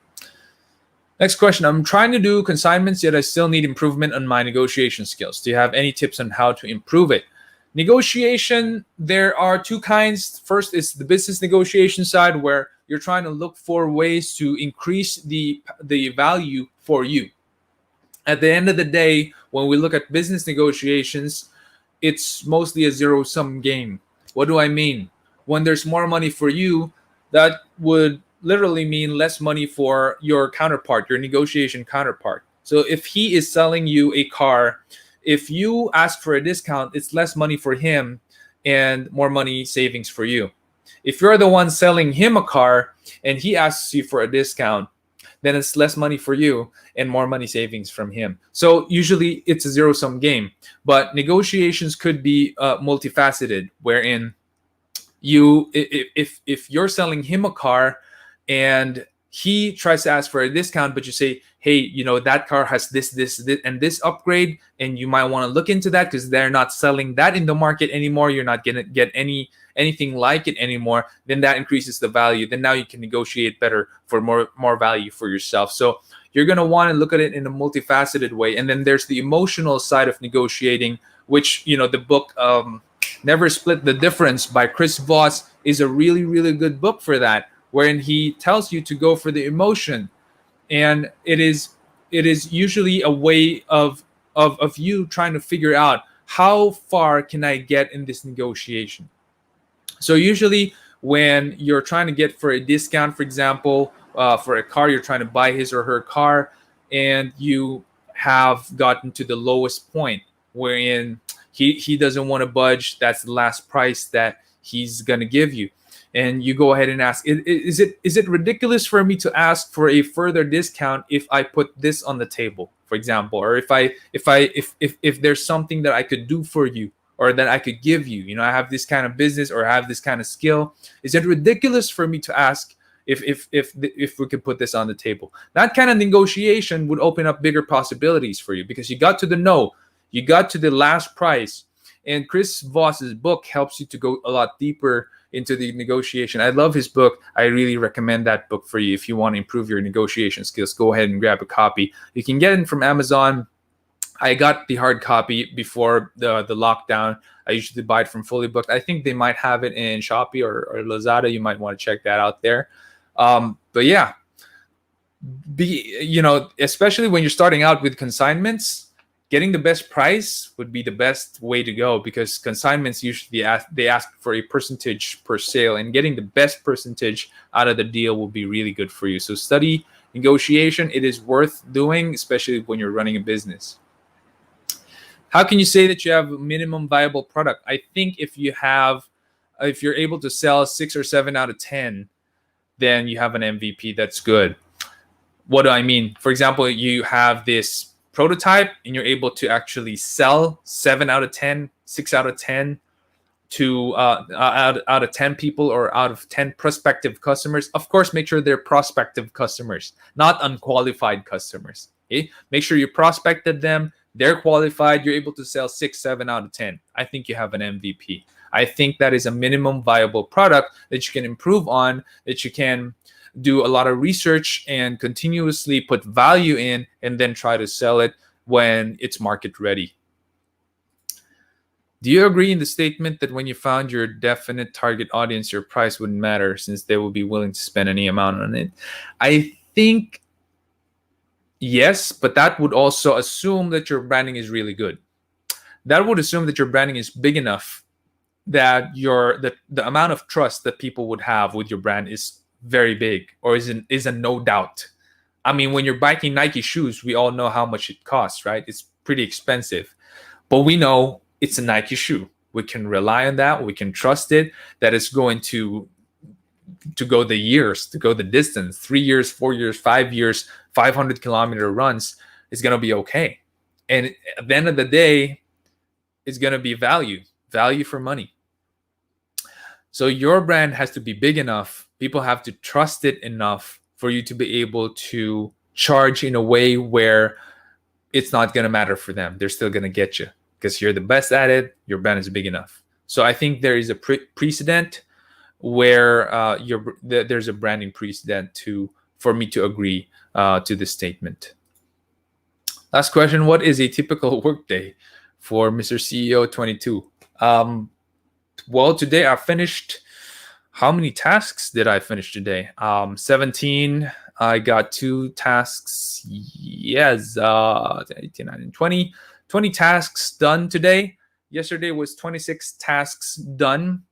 Next question. I'm trying to do consignments, yet I still need improvement on my negotiation skills. Do you have any tips on how to improve it? Negotiation, there are two kinds. First is the business negotiation side, where you're trying to look for ways to increase the value for you. At the end of the day, when we look at business negotiations, it's mostly a zero-sum game. What do I mean? When there's more money for you, that would literally mean less money for your counterpart, your negotiation counterpart. So if he is selling you a car, if you ask for a discount, it's less money for him and more money savings for you. If you're the one selling him a car and he asks you for a discount, then it's less money for you and more money savings from him. So usually it's a zero-sum game, but negotiations could be multifaceted, wherein if you're selling him a car and he tries to ask for a discount, but you say, hey, that car has this, and this upgrade, and you might want to look into that because they're not selling that in the market anymore. You're not going to get anything like it anymore. Then that increases the value. Then now you can negotiate better for more value for yourself. So you're going to want to look at it in a multifaceted way. And then there's the emotional side of negotiating, which, the book Never Split the Difference by Chris Voss is a really, really good book for that, wherein he tells you to go for the emotion. And it is usually a way of you trying to figure out how far can I get in this negotiation. So usually when you're trying to get for a discount, for example, for a car, you're trying to buy his or her car, and you have gotten to the lowest point wherein he doesn't want to budge. That's the last price that he's going to give you. And you go ahead and ask, is it ridiculous for me to ask for a further discount if I put this on the table, for example, or if there's something that I could do for you or that I could give you, I have this kind of business or I have this kind of skill. Is it ridiculous for me to ask if we could put this on the table? That kind of negotiation would open up bigger possibilities for you, because you got to the no, you got to the last price. And Chris Voss's book helps you to go a lot deeper into the negotiation. I love his book. I really recommend that book for you. If you want to improve your negotiation skills, go ahead and grab a copy. You can get it from Amazon. I got the hard copy before the lockdown. I usually buy it from Fully Booked. I think they might have it in Shopee or Lazada. You might want to check that out there. But yeah, especially when you're starting out with consignments, getting the best price would be the best way to go, because consignments usually ask for a percentage per sale, and getting the best percentage out of the deal will be really good for you. So study negotiation. It is worth doing, especially when you're running a business. How can you say that you have a minimum viable product? I think if you're able to sell 6 or 7 out of 10, then you have an MVP. That's good. What do I mean? For example, you have this prototype and you're able to actually sell 7 out of 10, 6 out of 10 to out of 10 people or out of 10 prospective customers. Of course, make sure they're prospective customers, not unqualified customers. Okay? Make sure you prospected them, they're qualified, you're able to sell 6, 7 out of 10. I think you have an MVP. I think that is a minimum viable product that you can improve on, that you can do a lot of research and continuously put value in, and then try to sell it when it's market ready. Do you agree in the statement that when you found your definite target audience, your price wouldn't matter since they will be willing to spend any amount on it? I think yes, but that would also assume that your branding is really good. That would assume that your branding is big enough that the amount of trust that people would have with your brand is very big, or is a no doubt. I mean, when you're biking Nike shoes, we all know how much it costs, right? It's pretty expensive, but we know it's a Nike shoe. We can rely on that. We can trust it, that it's going to go the years, to go the distance, 3 years, 4 years, 5 years, 500-kilometer runs is going to be okay. And at the end of the day, it's going to be value for money. So your brand has to be big enough. People have to trust it enough for you to be able to charge in a way where it's not going to matter for them. They're still going to get you because you're the best at it. Your brand is big enough. So I think there is a precedent where there's a branding precedent for me to agree to this statement. Last question: what is a typical workday for Mr. CEO 22? Well, today I finished. How many tasks did I finish today? 17. I got 2 tasks. Yes, 18, 19, 20. 20 tasks done today. Yesterday was 26 tasks done.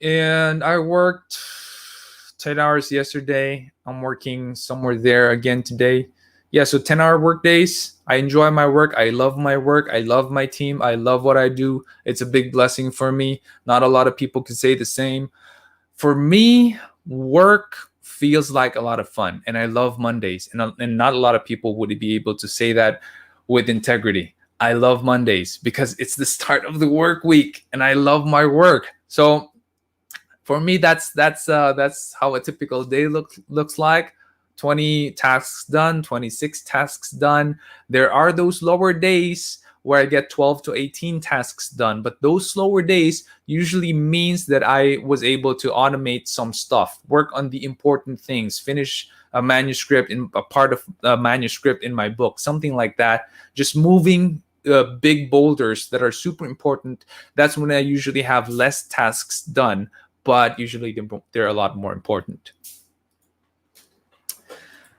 And I worked 10 hours yesterday. I'm working somewhere there again today. Yeah, so 10-hour work days. I enjoy my work. I love my work. I love my team. I love what I do. It's a big blessing for me. Not a lot of people can say the same. For me, work feels like a lot of fun, and I love Mondays. And not a lot of people would be able to say that with integrity. I love Mondays because it's the start of the work week, and I love my work. So for me, that's how a typical day looks like. 20 tasks done, 26 tasks done. There are those lower days where I get 12 to 18 tasks done, but those slower days usually means that I was able to automate some stuff, work on the important things, finish a manuscript, in a part of a manuscript in my book, something like that. Just moving big boulders that are super important. That's when I usually have less tasks done, but usually they're a lot more important.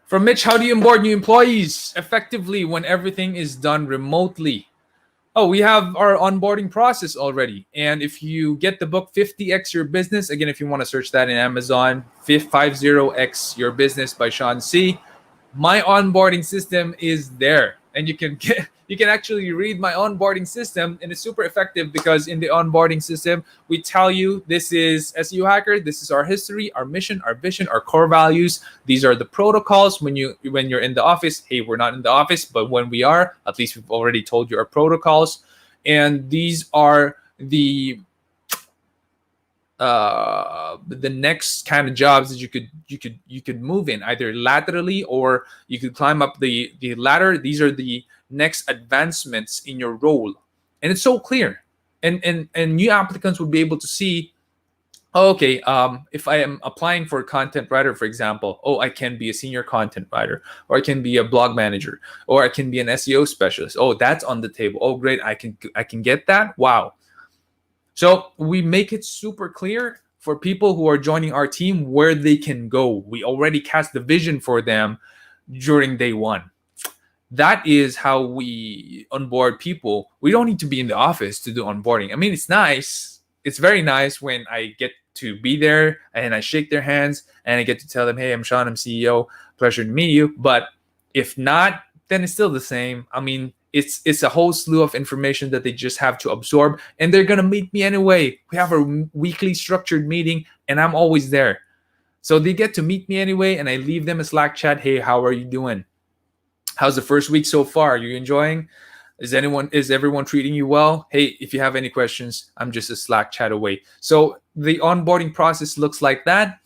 From Mitch: how do you onboard new employees effectively when everything is done remotely? Oh, we have our onboarding process already. And if you get the book 50x Your Business, again, if you want to search that in Amazon, 50x Your Business by Sean C., my onboarding system is there. And you can actually read my onboarding system, and it's super effective because in the onboarding system, we tell you this is SEO Hacker, this is our history, our mission, our vision, our core values. These are the protocols when you're in the office. Hey, we're not in the office, but when we are, at least we've already told you our protocols. And these are the next kind of jobs that you could move in, either laterally or you could climb up the ladder. These are the next advancements in your role, and it's so clear, and new applicants would be able to see, okay, if I am applying for a content writer, for example, I can be a senior content writer, or I can be a blog manager, or I can be an SEO specialist. That's on the table. Great, I can get that. Wow. So we make it super clear for people who are joining our team where they can go. We already cast the vision for them during day one. That is how we onboard people. We don't need to be in the office to do onboarding. I mean, it's nice. It's very nice when I get to be there and I shake their hands and I get to tell them, hey, I'm Sean, I'm CEO. Pleasure to meet you. But if not, then it's still the same. I mean, it's a whole slew of information that they just have to absorb, and they're going to meet me anyway. We have a weekly structured meeting, and I'm always there. So they get to meet me anyway, and I leave them a Slack chat. Hey, how are you doing? How's the first week so far? Are you enjoying? Is everyone treating you well? Hey, if you have any questions, I'm just a Slack chat away. So the onboarding process looks like that,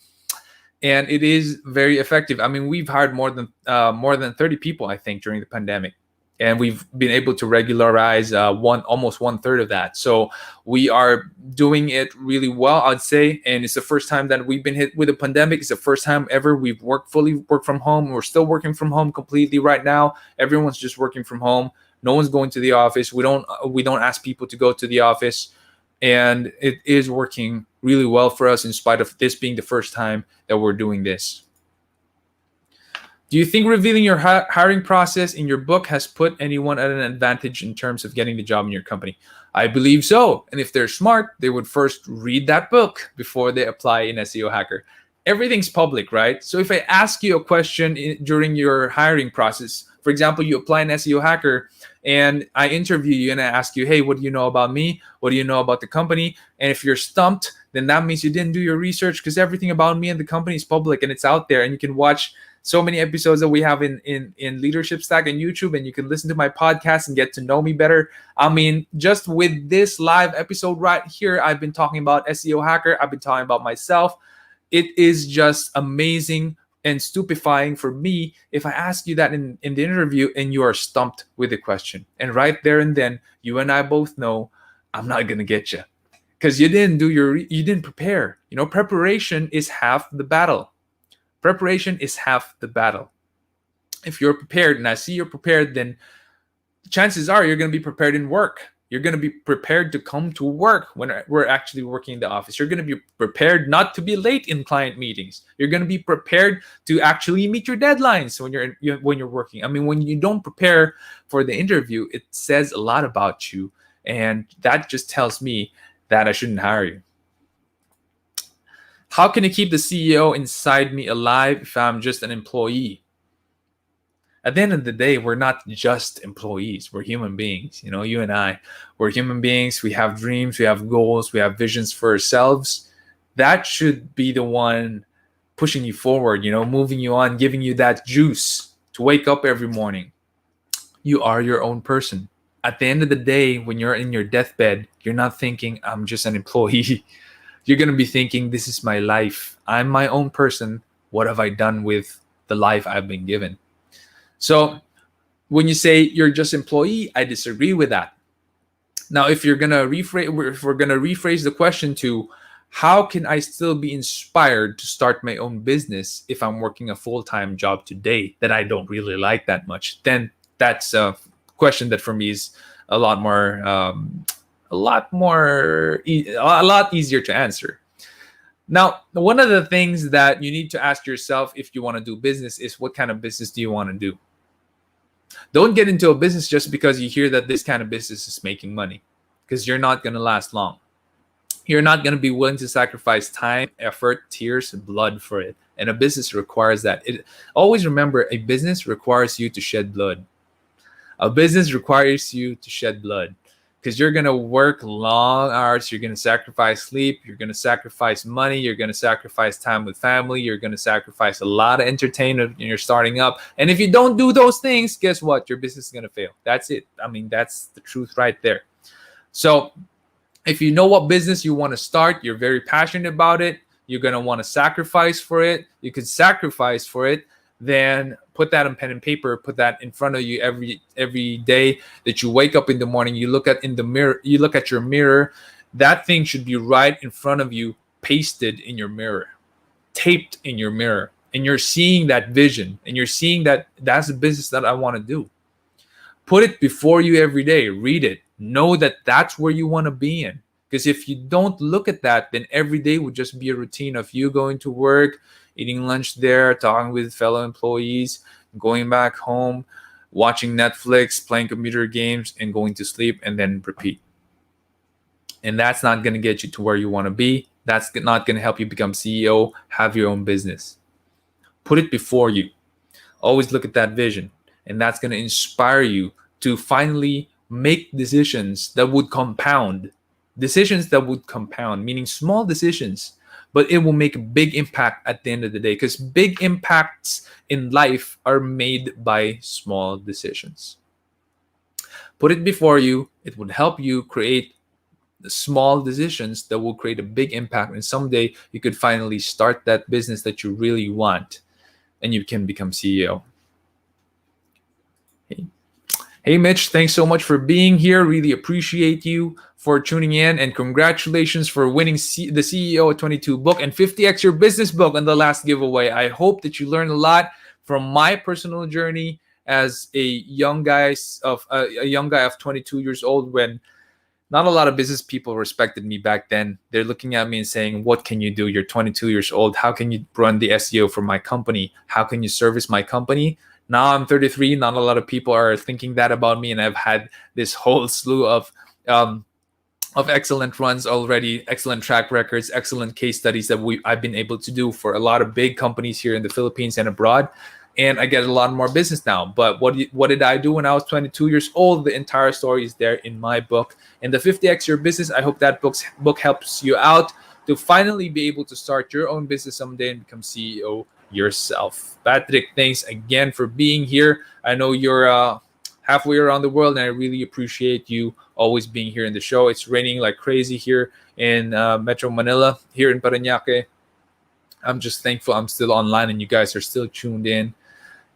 and it is very effective. I mean, we've hired more than 30 people, I think, during the pandemic. and we've been able to regularize almost 1/3 of that. So we are doing it really well, I'd say. And it's the first time that we've been hit with a pandemic. It's the first time ever we've fully worked from home. We're still working from home completely right now. Everyone's just working from home. No one's going to the office. We don't ask people to go to the office, and it is working really well for us in spite of this being the first time that we're doing this. Do you think revealing your hiring process in your book has put anyone at an advantage in terms of getting the job in your company? I believe so. And if they're smart, they would first read that book before they apply in SEO Hacker. Everything's public, right? So if I ask you a question during your hiring process, for example, you apply in SEO Hacker and I interview you and I ask you, hey, what do you know about me? What do you know about the company? And if you're stumped, then that means you didn't do your research, because everything about me and the company is public and it's out there, and you can watch so many episodes that we have in Leadership Stack and YouTube, and you can listen to my podcast and get to know me better. I mean, just with this live episode right here, I've been talking about SEO Hacker. I've been talking about myself. It is just amazing and stupefying for me if I ask you that in the interview and you are stumped with the question. And right there and then, you and I both know I'm not going to get you, because you didn't prepare. Preparation is half the battle. Preparation is half the battle. If you're prepared, and I see you're prepared, then chances are you're going to be prepared in work. You're going to be prepared to come to work when we're actually working in the office. You're going to be prepared not to be late in client meetings. You're going to be prepared to actually meet your deadlines when you're working. I mean, when you don't prepare for the interview, it says a lot about you, and that just tells me that I shouldn't hire you. How can I keep the CEO inside me alive if I'm just an employee? At the end of the day, we're not just employees. We're human beings. You and I, we're human beings. We have dreams, we have goals, we have visions for ourselves. That should be the one pushing you forward, moving you on, giving you that juice to wake up every morning. You are your own person. At the end of the day, when you're in your deathbed, you're not thinking, I'm just an employee. You're going to be thinking, this is my life. I'm my own person. What have I done with the life I've been given? So when you say you're just employee, I disagree with that. Now, if we're going to rephrase the question to, how can I still be inspired to start my own business if I'm working a full-time job today that I don't really like that much? Then that's a question that for me is a lot easier to answer. Now, one of the things that you need to ask yourself if you want to do business is, what kind of business do you want to do? Don't get into a business just because you hear that this kind of business is making money, because you're not going to last long. You're not going to be willing to sacrifice time, effort, tears, and blood for it. And a business requires that. Always remember, a business requires you to shed blood. A business requires you to shed blood, because you're going to work long hours. You're going to sacrifice sleep. You're going to sacrifice money. You're going to sacrifice time with family. You're going to sacrifice a lot of entertainment when you're starting up. And if you don't do those things, guess what? Your business is going to fail. That's it. I mean, that's the truth right there. So if you know what business you want to start, you're very passionate about it, you're going to want to sacrifice for it, you could sacrifice for it, then put that on pen and paper, put that in front of you every day that you wake up in the morning, you look at your mirror, that thing should be right in front of you, pasted in your mirror, taped in your mirror, and you're seeing that vision, and you're seeing that that's the business that I want to do. Put it before you every day, read it, know that that's where you want to be in. Because if you don't look at that, then every day would just be a routine of you going to work, eating lunch there, talking with fellow employees, going back home, watching Netflix, playing computer games, and going to sleep, and then repeat. And that's not going to get you to where you want to be. That's not going to help you become CEO, have your own business. Put it before you. Always look at that vision. And that's going to inspire you to finally make decisions that would compound. Decisions that would compound, meaning small decisions, but it will make a big impact at the end of the day, because big impacts in life are made by small decisions. Put it before you. It would help you create the small decisions that will create a big impact. And someday you could finally start that business that you really want, and you can become CEO. Okay. Hey, Mitch, thanks so much for being here. Really appreciate you for tuning in, and congratulations for winning the CEO at 22 book and 50x your business book on the last giveaway. I hope that you learned a lot from my personal journey as a young guy of 22 years old, when not a lot of business people respected me back then. They're looking at me and saying, "What can you do? You're 22 years old. How can you run the SEO for my company? How can you service my company?" Now I'm 33. Not a lot of people are thinking that about me, and I've had this whole slew um, of excellent runs already, excellent track records, excellent case studies that I've been able to do for a lot of big companies here in the Philippines and abroad. And I get a lot more business now. But what did I do when I was 22 years old? The entire story is there in my book. And the 50x Your Business, I hope that book helps you out to finally be able to start your own business someday and become CEO yourself. Patrick, thanks again for being here. I know you're halfway around the world, and I really appreciate you always being here in the show. It's raining like crazy here in Metro Manila, here in Parañaque. I'm just thankful I'm still online and you guys are still tuned in.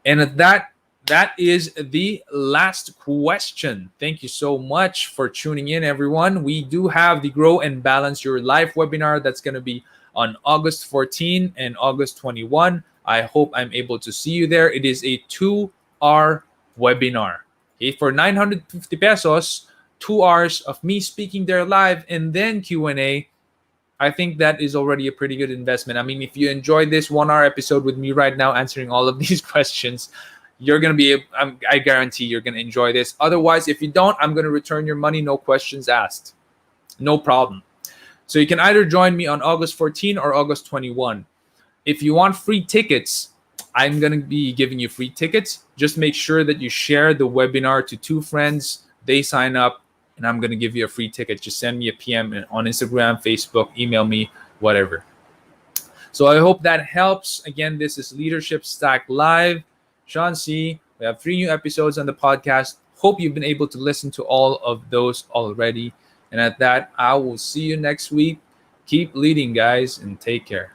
And that is the last question. Thank you so much for tuning in, everyone. We do have the Grow and Balance Your Life webinar that's going to be on August 14 and August 21. I hope I'm able to see you there. It is a 2-hour webinar. Okay, for 950 pesos, 2 hours of me speaking there live and then Q&A. I think that is already a pretty good investment. I mean, if you enjoyed this 1-hour episode with me right now answering all of these questions, you're going to be, I guarantee you're going to enjoy this. Otherwise, if you don't, I'm going to return your money, no questions asked. No problem. So you can either join me on August 14 or August 21. If you want free tickets, I'm going to be giving you free tickets. Just make sure that you share the webinar to 2 friends. They sign up, and I'm going to give you a free ticket. Just send me a PM on Instagram, Facebook, email me, whatever. So I hope that helps. Again, this is Leadership Stack Live. Sean C. We have 3 new episodes on the podcast. Hope you've been able to listen to all of those already. And at that, I will see you next week. Keep leading, guys, and take care.